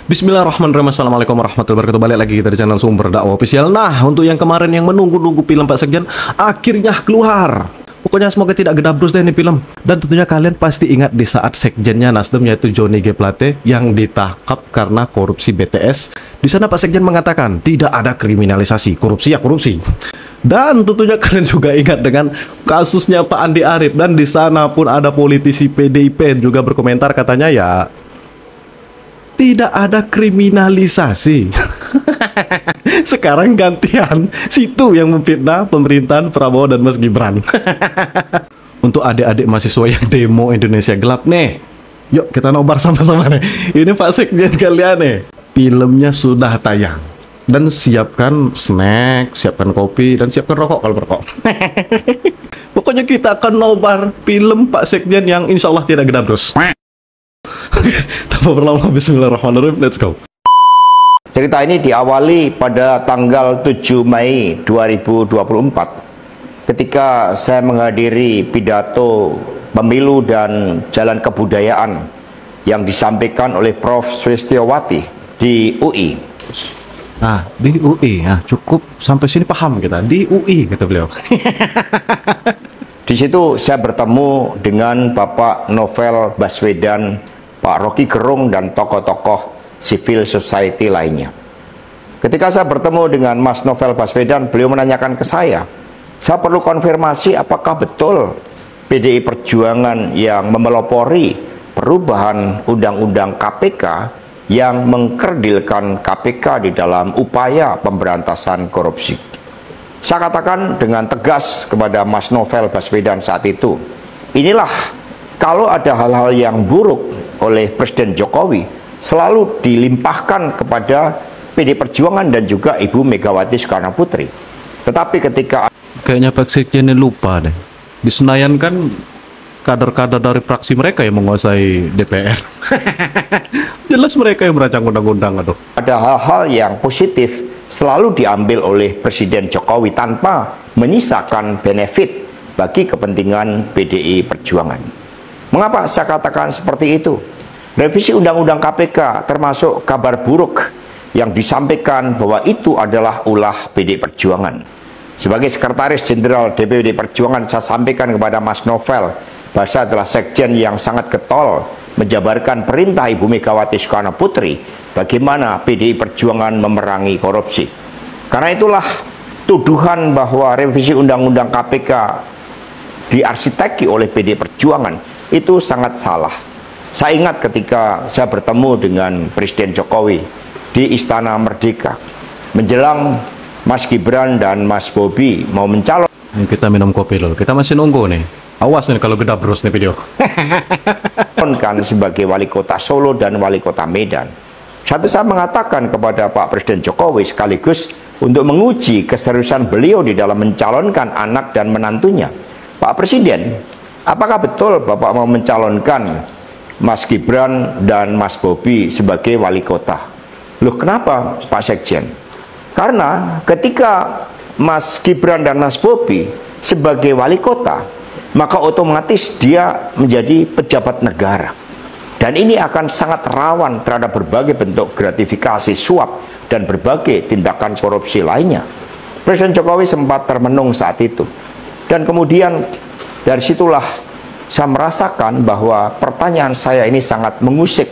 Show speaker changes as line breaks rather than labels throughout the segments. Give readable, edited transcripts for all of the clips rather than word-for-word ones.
Bismillahirrahmanirrahim. Assalamualaikum warahmatullahi wabarakatuh. Balik lagi kita di channel Sumber Dakwah Official. Nah, untuk yang kemarin yang menunggu-nunggu film Pak Sekjen akhirnya keluar. Pokoknya semoga tidak gedabrus deh ini film. Dan tentunya kalian pasti ingat di saat sekjennya Nasdem yaitu Johnny G. Plate yang ditangkap karena korupsi BTS. Di sana Pak Sekjen mengatakan tidak ada kriminalisasi, korupsi ya korupsi. Dan tentunya kalian juga ingat dengan kasusnya Pak Andi Arief, dan di sana pun ada politisi PDIP yang juga berkomentar katanya ya tidak ada kriminalisasi. Sekarang gantian situ yang memfitnah pemerintahan Prabowo dan Mas Gibran. Untuk adik-adik mahasiswa yang demo Indonesia Gelap nih, yuk kita nobar sama-sama nih. Ini Pak Sekjen kalian nih. Filmnya sudah tayang. Dan siapkan snack, siapkan kopi, dan siapkan rokok kalau berokok. Pokoknya kita akan nobar film Pak Sekjen yang insya Allah tidak gedabrus. Tanpa berlama-lama, bismillahirrahmanirrahim, let's go.
Cerita ini diawali pada tanggal 7 Mei 2024 ketika saya menghadiri pidato pemilu dan jalan kebudayaan yang disampaikan oleh Prof. Swistiawati di UI.
Nah, di UI ya, cukup sampai sini paham kita. Di UI kata beliau.
Di situ saya bertemu dengan Bapak Novel Baswedan, Pak Rocky Gerung, dan tokoh-tokoh civil society lainnya. Ketika saya bertemu dengan Mas Novel Baswedan, beliau menanyakan ke saya perlu konfirmasi apakah betul PDI Perjuangan yang memelopori perubahan Undang-Undang KPK yang mengkerdilkan KPK di dalam upaya pemberantasan korupsi. Saya katakan dengan tegas kepada Mas Novel Baswedan saat itu, inilah kalau ada hal-hal yang buruk oleh Presiden Jokowi selalu dilimpahkan kepada PD Perjuangan dan juga Ibu Megawati Soekarno Putri. Tetapi ketika
kayaknya Pak Sekjen ini lupa deh. Di Senayan kan kader-kader dari fraksi mereka yang menguasai DPR. Jelas mereka yang merancang undang-undang, aduh.
ada hal-hal yang positif selalu diambil oleh Presiden Jokowi tanpa menyisakan benefit bagi kepentingan PDI Perjuangan. Mengapa saya katakan seperti itu? Revisi Undang-Undang KPK termasuk kabar buruk yang disampaikan bahwa itu adalah ulah PDI Perjuangan. Sebagai Sekretaris Jenderal DPD Perjuangan, saya sampaikan kepada Mas Novel bahwa saya adalah sekjen yang sangat getol menjabarkan perintah Ibu Megawati Soekarno Putri bagaimana PDI Perjuangan memerangi korupsi. Karena itulah tuduhan bahwa revisi Undang-Undang KPK diarsiteki oleh PDI Perjuangan itu sangat salah. Saya ingat ketika saya bertemu dengan Presiden Jokowi di Istana Merdeka menjelang Mas Gibran dan Mas Bobi mau mencalon.
Kita minum kopi dulu. Kita masih nunggu nih. Awas nih kalau gedabrus nih video.
Kan sebagai wali kota Solo dan wali kota Medan. Saya mengatakan kepada Pak Presiden Jokowi sekaligus untuk menguji keseriusan beliau di dalam mencalonkan anak dan menantunya. Pak Presiden, apakah betul Bapak mau mencalonkan Mas Gibran dan Mas Bobi sebagai wali kota? Loh, kenapa Pak Sekjen? Karena ketika Mas Gibran dan Mas Bobi sebagai wali kota, maka otomatis dia menjadi pejabat negara. Dan ini akan sangat rawan terhadap berbagai bentuk gratifikasi, suap, dan berbagai tindakan korupsi lainnya. Presiden Jokowi sempat termenung saat itu. Dan kemudian dari situlah saya merasakan bahwa pertanyaan saya ini sangat mengusik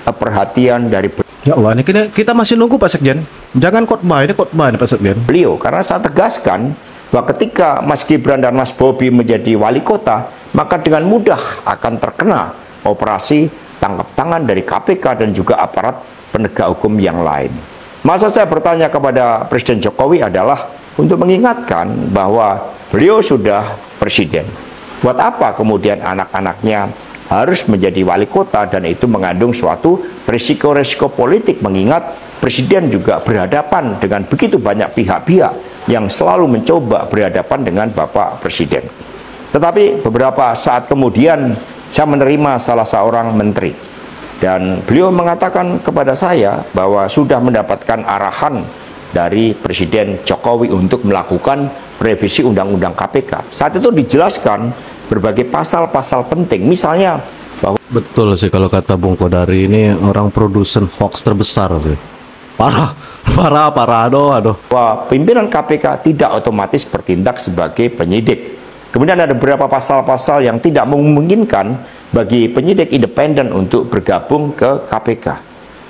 perhatian dari
Ya Allah, ini kita masih nunggu Pak Sekjen. Jangan khotbah, ini khotbah nih Pak Sekjen.
beliau, karena saya tegaskan bahwa ketika Mas Gibran dan Mas Bobi menjadi wali kota, maka dengan mudah akan terkena operasi tangkap tangan dari KPK dan juga aparat penegak hukum yang lain. Maksud saya bertanya kepada Presiden Jokowi adalah untuk mengingatkan bahwa beliau sudah presiden. Buat apa kemudian anak-anaknya harus menjadi wali kota, dan itu mengandung suatu risiko-risiko politik, mengingat presiden juga berhadapan dengan begitu banyak pihak-pihak yang selalu mencoba berhadapan dengan Bapak Presiden. Tetapi beberapa saat kemudian saya menerima salah seorang menteri, dan beliau mengatakan kepada saya bahwa sudah mendapatkan arahan dari Presiden Jokowi untuk melakukan revisi Undang-Undang KPK. Saat itu dijelaskan berbagai pasal-pasal penting, misalnya bahwa
Betul sih kalau kata Bung Kodari, ini orang produsen hoax terbesar sih. Parah, parah, parah, aduh.
pimpinan KPK tidak otomatis bertindak sebagai penyidik. Kemudian ada beberapa pasal-pasal yang tidak memungkinkan bagi penyidik independen untuk bergabung ke KPK.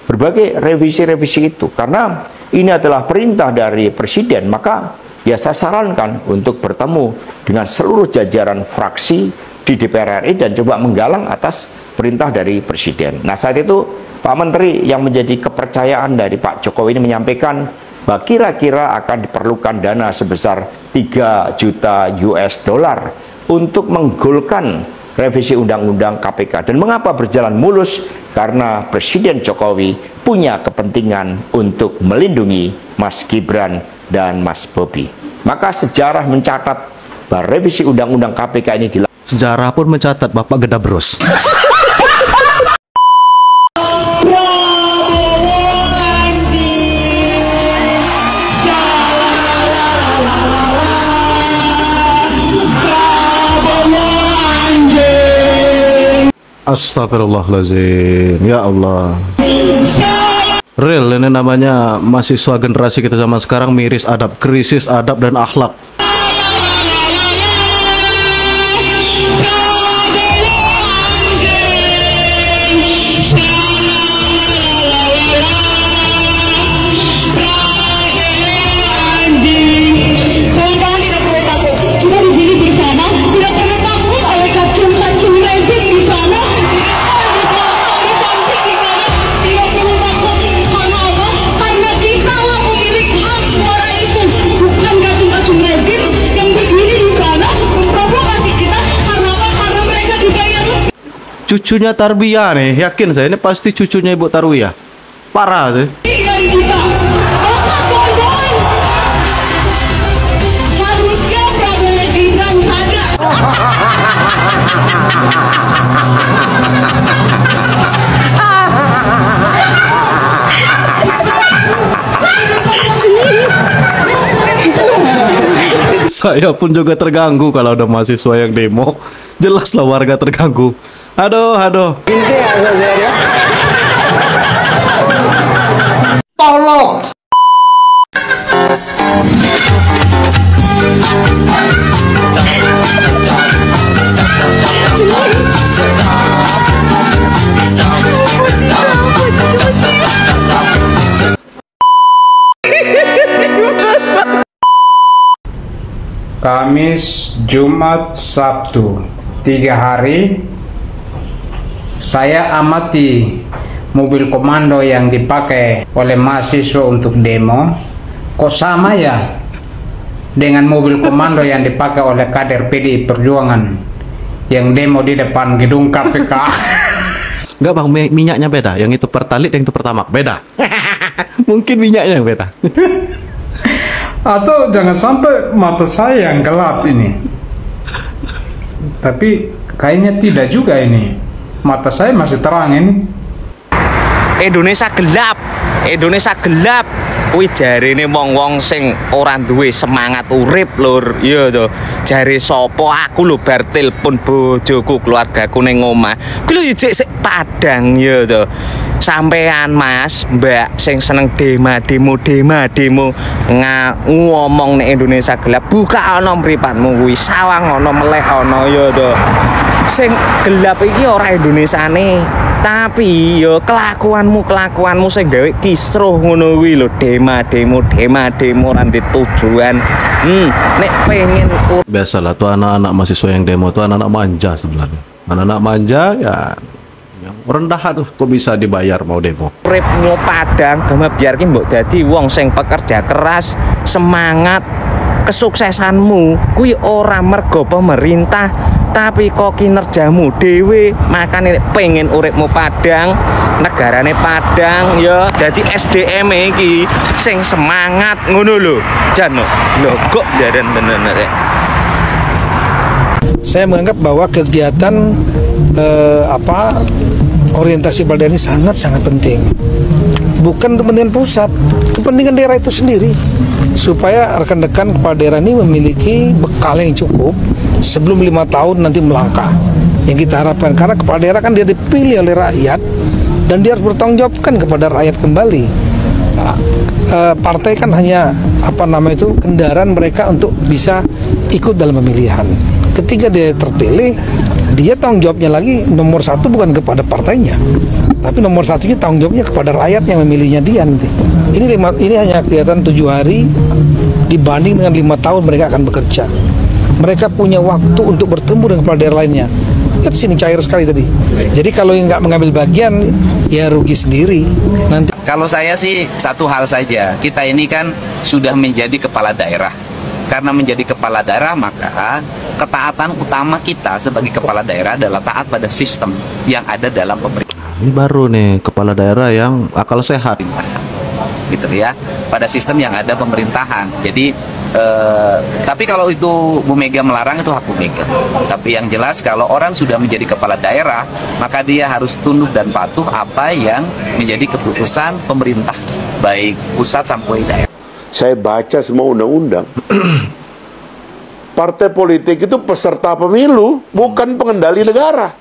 Berbagai revisi-revisi itu, karena ini adalah perintah dari Presiden, maka ya saya sarankan untuk bertemu dengan seluruh jajaran fraksi di DPR RI dan coba menggalang atas perintah dari Presiden. Nah, saat itu Pak Menteri yang menjadi kepercayaan dari Pak Jokowi ini menyampaikan bahwa kira-kira akan diperlukan dana sebesar 3 juta US dollar untuk menggolkan revisi undang-undang KPK. Dan mengapa berjalan mulus? Karena Presiden Jokowi punya kepentingan untuk melindungi Mas Gibran dan Mas Bobi. Maka sejarah mencatat bahwa revisi undang-undang KPK ini dilakukan.
Sejarah pun mencatat Bapak Gedabros. Astagfirullahaladzim, ya Allah. Real, ini namanya mahasiswa generasi kita zaman sekarang miris adab, krisis adab dan akhlak. Cucunya Tarbiyah nih, yakin saya ini pasti cucunya Ibu Tarwiyah. Parah sih. Saya pun juga terganggu kalau ada mahasiswa yang demo. Jelaslah warga terganggu. Aduh.
Tolong!
Kamis, Jumat, Sabtu, 3 hari saya amati mobil komando yang dipakai oleh mahasiswa untuk demo. Kok sama ya dengan mobil komando yang dipakai oleh kader PDI Perjuangan yang demo di depan gedung KPK?
Enggak bang, minyaknya beda. Yang itu Pertalite, yang itu Pertamax beda. Mungkin minyaknya yang beda.
Atau jangan sampai mata saya yang gelap ini. Tapi kayaknya tidak juga ini. Mata saya masih terang ini.
Indonesia gelap. Indonesia gelap. Kuwi jarine wong-wong sing ora duwe semangat urip lur. Iya to. Jare sapa aku lho bar telepon bojoku keluargaku ning omah. Kuwi lho jek sik Padang ya to. Sampean Mas, Mbak sing seneng demo ngomong nek Indonesia gelap, buka ana mripatmu kuwi sawang ana melek ana ya to. Sing gelap iki ora Indonesiane, tapi yo kelakuanmu sing gawe kisruh ngono kuwi lho, demo ranti tujuan. Nek pengen
biasalah tuh anak-anak mahasiswa yang demo tuh anak-anak manja sebenarnya. Anak-anak manja ya yang rendah tuh kok bisa dibayar mau demo.
Uripmu Padang gama biar ki mbok dadi wong sing pekerja keras, semangat. Kesuksesanmu kuwi ora mergo pemerintah, tapi kok kinerjamu dhewe. Makane pengen uripmu Padang, negarane Padang ya dadi SDM iki sing semangat ngono lho. Jan lho kok jaren bener rek.
Saya menganggap bahwa kegiatan orientasi balda ini sangat penting. Bukan kepentingan pusat, kepentingan daerah itu sendiri. Supaya rekan-rekan kepala daerah ini memiliki bekal yang cukup sebelum 5 tahun nanti melangkah. yang kita harapkan. Karena kepala daerah kan dia dipilih oleh rakyat dan dia harus bertanggung jawabkan kepada rakyat kembali. Partai kan hanya kendaraan mereka untuk bisa ikut dalam pemilihan. Ketika dia terpilih, dia tanggung jawabnya lagi nomor satu bukan kepada partainya, tapi nomor satunya tanggung jawabnya kepada rakyat yang memilihnya dia nanti. Ini hanya kelihatan 7 hari dibanding dengan 5 tahun mereka akan bekerja. Mereka punya waktu untuk bertemu dengan kepala daerah lainnya. Lihat sini cair sekali tadi. Jadi kalau yang nggak mengambil bagian, ya rugi sendiri. Nanti.
Kalau saya sih satu hal saja, kita ini kan sudah menjadi kepala daerah. Karena menjadi kepala daerah, maka ketaatan utama kita sebagai kepala daerah adalah taat pada sistem yang ada dalam pemerintahan.
Ini baru nih kepala daerah yang akal sehat.
Gitu ya, pada sistem yang ada pemerintahan. Jadi tapi kalau itu Bu Mega melarang, itu hak Bu Mega. Tapi yang jelas kalau orang sudah menjadi kepala daerah, maka dia harus tunduk dan patuh apa yang menjadi keputusan pemerintah, baik pusat sampai daerah.
Saya baca semua undang-undang. Partai politik itu peserta pemilu, bukan pengendali negara.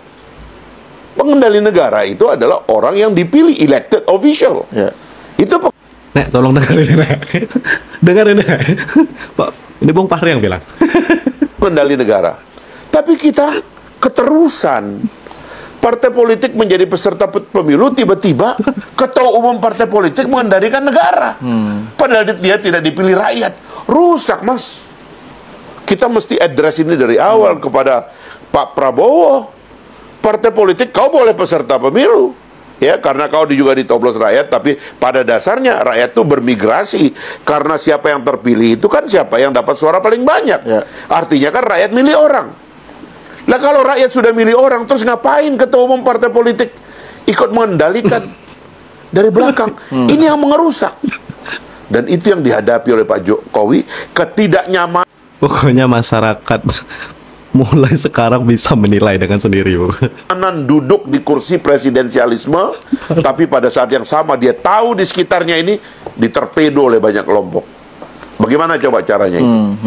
Pengendali negara itu adalah orang yang dipilih, elected official.
Ya.
Itu
Nek, tolong dengerin, Nek. Dengerin, Nek. Pak, ini Bung Fahri yang bilang.
pengendali negara. Tapi kita keterusan. Partai politik menjadi peserta pemilu, tiba-tiba ketua umum partai politik mengendalikan negara. Padahal dia tidak dipilih rakyat. Rusak, Mas. Kita mesti address ini dari awal kepada Pak Prabowo. Partai politik, kau boleh peserta pemilu. Ya, karena kau juga ditoblos rakyat, tapi pada dasarnya rakyat itu bermigrasi. Karena siapa yang terpilih itu kan siapa yang dapat suara paling banyak. Ya. Artinya kan rakyat milih orang. Lah kalau rakyat sudah milih orang, terus ngapain ketua umum partai politik ikut mengendalikan dari belakang? Ini yang mengerusak. Dan itu yang dihadapi oleh Pak Jokowi, ketidaknyamanan.
Pokoknya masyarakat mulai sekarang bisa menilai dengan sendiri, Bu.
Duduk di kursi presidensialisme, tapi pada saat yang sama dia tahu di sekitarnya ini diterpedo oleh banyak kelompok. Bagaimana coba caranya ini?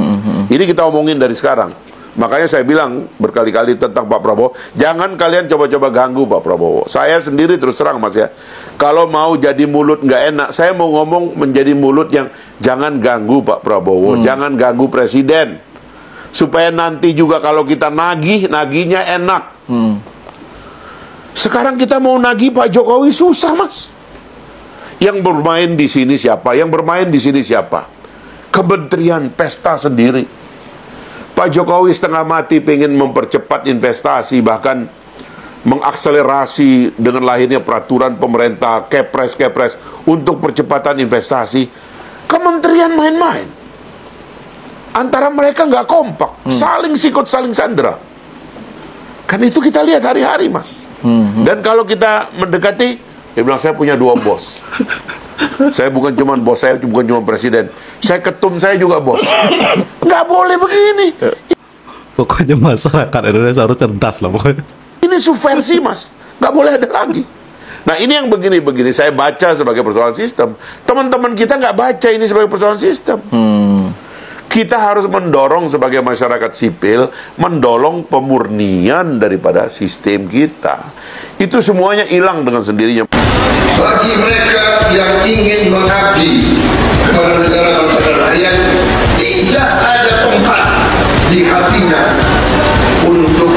Ini kita omongin dari sekarang. Makanya saya bilang berkali-kali tentang Pak Prabowo, jangan kalian coba-coba ganggu Pak Prabowo. Saya sendiri terus terang, Mas ya, kalau mau jadi mulut nggak enak, saya mau ngomong menjadi mulut yang jangan ganggu Pak Prabowo, jangan ganggu Presiden. Supaya nanti juga kalau kita nagihnya enak. Sekarang kita mau nagih Pak Jokowi susah, Mas. Yang bermain di sini siapa? Yang bermain di sini siapa? Kementerian pesta sendiri. Pak Jokowi setengah mati pengen mempercepat investasi, bahkan mengakselerasi dengan lahirnya peraturan pemerintah, kepres untuk percepatan investasi. Kementerian main-main. Antara mereka nggak kompak, saling sikut, saling sandera. Kan itu kita lihat hari-hari, Mas. Dan kalau kita mendekati, dia bilang saya punya 2 bos. Saya bukan cuma bos, saya bukan cuma presiden. Saya ketum, saya juga bos. Nggak boleh begini.
Pokoknya masyarakat Indonesia harus cerdas lah pokoknya.
Ini subversi, Mas. Nggak boleh ada lagi. Nah ini yang begini-begini saya baca sebagai persoalan sistem. Teman-teman kita nggak baca ini sebagai persoalan sistem. Kita harus mendorong sebagai masyarakat sipil, mendorong pemurnian daripada sistem kita. Itu semuanya hilang dengan sendirinya.
Bagi mereka yang ingin mengabdi kepada negara bangsa dan rakyat, tidak ada tempat di hatinya untuk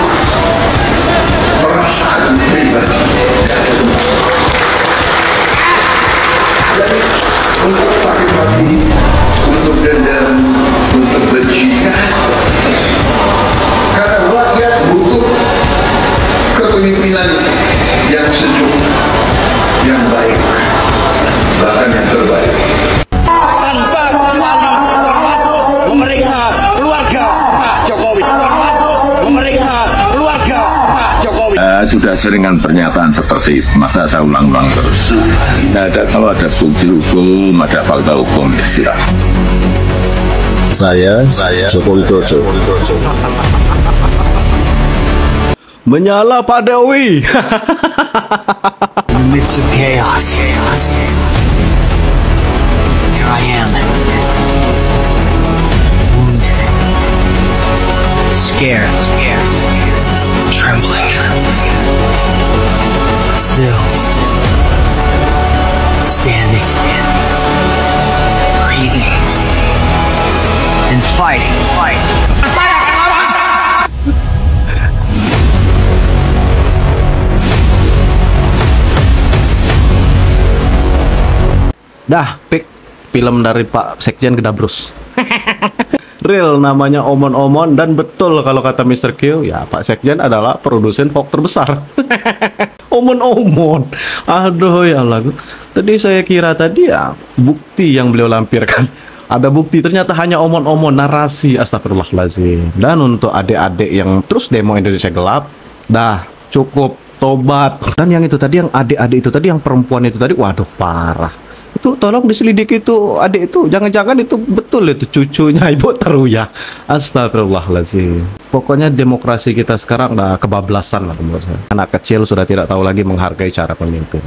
perasaan pribadi. Jadi untuk sakit-sakit, untuk dendam, untuk benci, karena rakyat butuh kepemimpinan yang sejuk, yang baik, bahkan yang terbaik.
Tanpa kecuali termasuk memeriksa keluarga Pak Jokowi, termasuk memeriksa keluarga Pak Jokowi.
Sudah seringan pernyataan seperti itu, masa saya ulang-ulang terus. Kalau ada bukti hukum, ada fakta hukum, ya silakan.
Saya Joko Widodo.
Menyala Pak Dewi.
In the midst of chaos, here I am, wounded, scared, trembling. Still. Standing. Breathing. And fighting.
Dah, pick film dari Pak Sekjen Gedabrus. Real namanya Omon-Omon, dan betul kalau kata Mr. Q, ya Pak Sekjen adalah produsen hoax terbesar. Omon-Omon. Aduh ya Allah. Tadi saya kira tadi ya bukti yang beliau lampirkan. Ada bukti, ternyata hanya omon-omon, narasi. Astagfirullahaladzim. Dan untuk adik-adik yang terus demo Indonesia gelap, dah cukup, tobat. Dan yang itu tadi, yang adik-adik itu tadi, yang perempuan itu tadi, waduh parah. Itu tolong diselidiki, itu adik itu, jangan-jangan itu betul itu cucunya Ibu Taruya. Astagfirullahaladzim. Pokoknya demokrasi kita sekarang udah kebablasan lah menurut saya. Anak kecil sudah tidak tahu lagi menghargai cara pemimpin,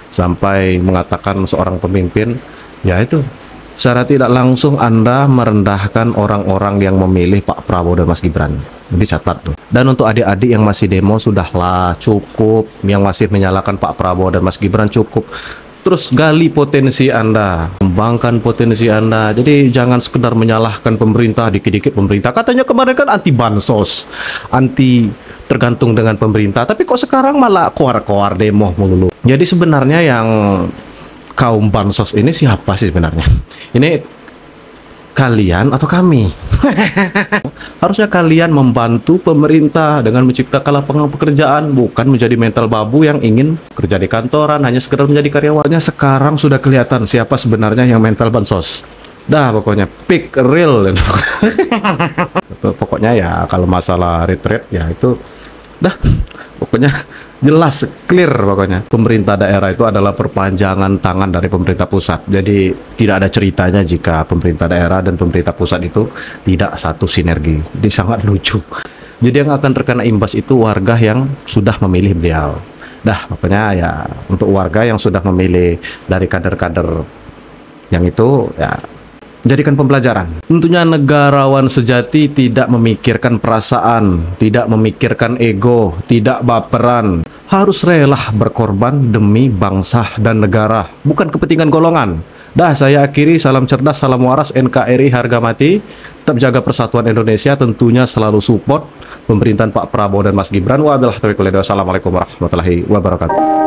sampai mengatakan seorang pemimpin, ya itu secara tidak langsung Anda merendahkan orang-orang yang memilih Pak Prabowo dan Mas Gibran. Jadi catat tuh. Dan untuk adik-adik yang masih demo, sudahlah cukup. Yang masih menyalahkan Pak Prabowo dan Mas Gibran cukup. Terus gali potensi Anda, kembangkan potensi Anda. Jadi jangan sekedar menyalahkan pemerintah, dikit-dikit pemerintah. Katanya kemarin kan anti bansos, anti tergantung dengan pemerintah. Tapi kok sekarang malah koar-koar demo mulu. Jadi sebenarnya yang kaum bansos ini siapa sih sebenarnya? Ini kalian atau kami? Harusnya kalian membantu pemerintah dengan menciptakan lapangan pekerjaan, bukan menjadi mental babu yang ingin kerja di kantoran hanya sekedar menjadi karyawannya. Sekarang sudah kelihatan siapa sebenarnya yang mental bansos. Dah pokoknya pick real. Pokoknya ya kalau masalah retreat ya itu dah pokoknya jelas, clear pokoknya. Pemerintah daerah itu adalah perpanjangan tangan dari pemerintah pusat. Jadi tidak ada ceritanya jika pemerintah daerah dan pemerintah pusat itu tidak satu sinergi. Jadi sangat lucu. Jadi yang akan terkena imbas itu warga yang sudah memilih beliau. Dah pokoknya ya untuk warga yang sudah memilih dari kader-kader yang itu ya jadikan pembelajaran. Tentunya negarawan sejati tidak memikirkan perasaan, tidak memikirkan ego, tidak baperan. Harus rela berkorban demi bangsa dan negara, bukan kepentingan golongan. Dah saya akhiri, salam cerdas, salam waras, NKRI harga mati. Tetap jaga persatuan Indonesia, tentunya selalu support pemerintahan Pak Prabowo dan Mas Gibran. Wabillahi taufiq wal hidayah. Wassalamualaikum warahmatullahi wabarakatuh.